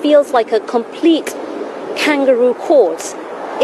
feels like a complete kangaroo court.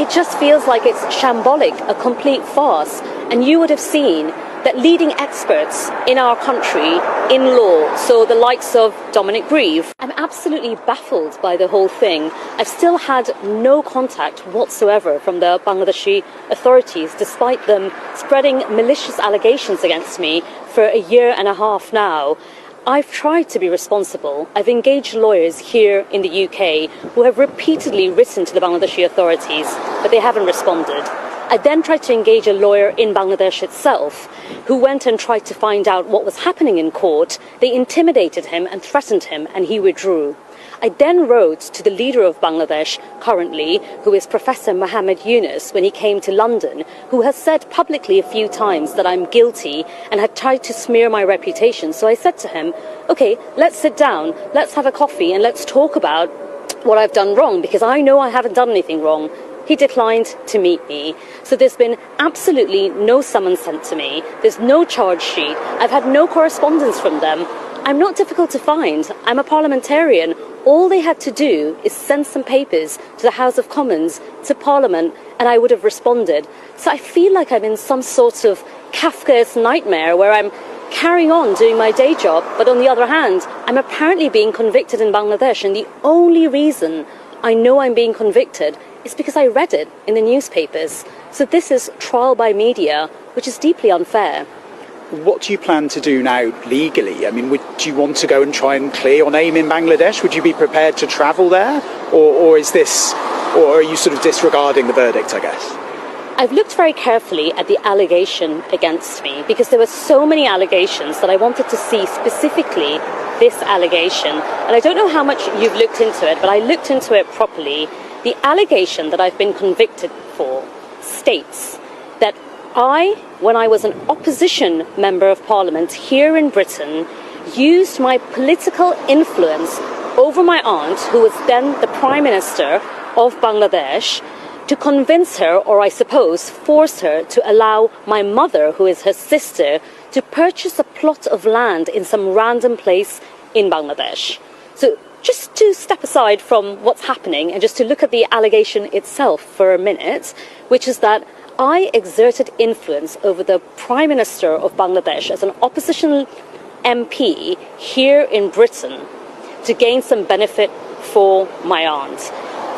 It just feels like it's shambolic, a complete farce. And you would have seen that leading experts in our country in law, so the likes of Dominic Grieve, I'm absolutely baffled by the whole thing. I've still had no contact whatsoever from the Bangladeshi authorities, despite them spreading malicious allegations against me for a year and a half now. I've tried to be responsible. I've engaged lawyers here in the UK who have repeatedly written to the Bangladeshi authorities, but they haven't responded. I then tried to engage a lawyer in Bangladesh itself, who went and tried to find out what was happening in court. They intimidated him and threatened him, and he withdrew. I then wrote to the leader of Bangladesh currently, who is Professor Muhammad Yunus, when he came to London, who has said publicly a few times that I'm guilty and had tried to smear my reputation. So I said to him, okay, let's sit down, let's have a coffee, and let's talk about what I've done wrong, because I know I haven't done anything wrong. He declined to meet me. So there's been absolutely no summons sent to me. There's no charge sheet. I've had no correspondence from them. I'm not difficult to find. I'm a parliamentarian. All they had to do is send some papers to the House of Commons, to Parliament, and I would have responded. So I feel like I'm in some sort of Kafkaesque nightmare where I'm carrying on doing my day job, but on the other hand, I'm apparently being convicted in Bangladesh, and the only reason I know I'm being convicted is because I read it in the newspapers. So this is trial by media, which is deeply unfair. What do you plan to do now legally? I mean, do you want to go and try and clear your name in Bangladesh? Would you be prepared to travel there? Or are you sort of disregarding the verdict, I guess? I've looked very carefully at the allegation against me, because there were so many allegations that I wanted to see specifically this allegation. And I don't know how much you've looked into it, but I looked into it properly. The allegation that I've been convicted for states that when I was an opposition member of parliament here in Britain, used my political influence over my aunt, who was then the Prime Minister of Bangladesh, to convince her, or I suppose force her, to allow my mother, who is her sister, to purchase a plot of land in some random place in Bangladesh. So just to step aside from what's happening and just to look at the allegation itself for a minute, which is that I exerted influence over the Prime Minister of Bangladesh as an opposition MP here in Britain to gain some benefit for my aunt,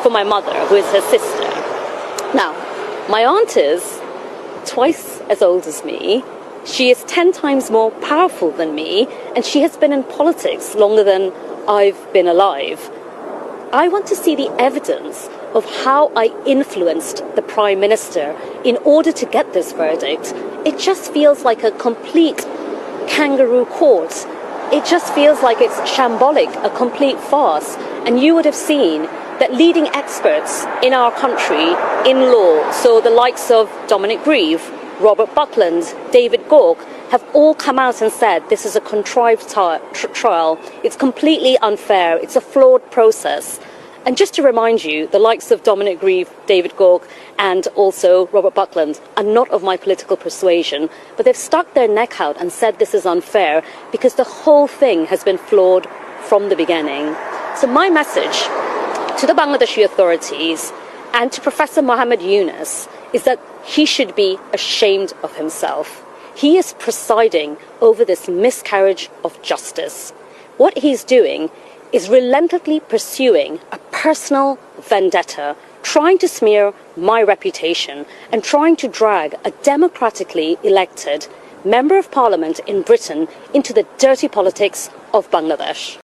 for my mother, who is her sister. Now, my aunt is twice as old as me. She is 10 times more powerful than me, and she has been in politics longer than I've been alive. I want to see the evidence of how I influenced the Prime Minister in order to get this verdict. It just feels like a complete kangaroo court. It just feels like it's shambolic, a complete farce. And you would have seen that leading experts in our country in law, so the likes of Dominic Grieve, Robert Buckland, David Gauke, have all come out and said this is a contrived trial. It's completely unfair. It's a flawed process. And just to remind you, the likes of Dominic Grieve, David Gauke, and also Robert Buckland are not of my political persuasion, but they've stuck their neck out and said this is unfair because the whole thing has been flawed from the beginning. So my message to the Bangladeshi authorities and to Professor Muhammad Yunus is that he should be ashamed of himself. He is presiding over this miscarriage of justice. What he's doing is relentlessly pursuing a personal vendetta, trying to smear my reputation and trying to drag a democratically elected member of parliament in Britain into the dirty politics of Bangladesh.